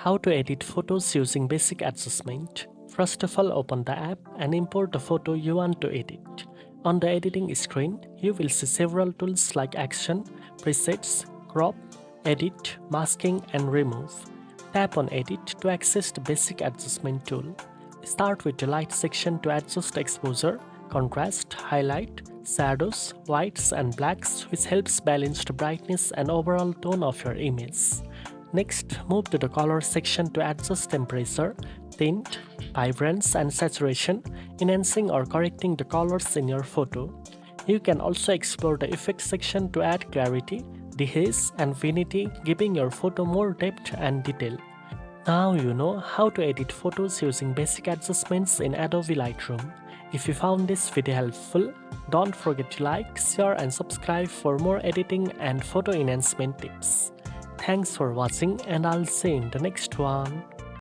How to edit photos using basic adjustment. First of all, open the app and import the photo you want to edit. On the editing screen, you will see several tools like Action, Presets, Crop, Edit, Masking and Remove. Tap on Edit to access the basic adjustment tool. Start with the light section to adjust exposure, contrast, highlight, shadows, whites and blacks, which helps balance the brightness and overall tone of your image. Next, move to the color section to adjust temperature, tint, vibrance and saturation, enhancing or correcting the colors in your photo. You can also explore the effects section to add clarity, dehaze and vignette, giving your photo more depth and detail. Now you know how to edit photos using basic adjustments in Adobe Lightroom. If you found this video helpful, don't forget to like, share and subscribe for more editing and photo enhancement tips. Thanks for watching and I'll see you in the next one.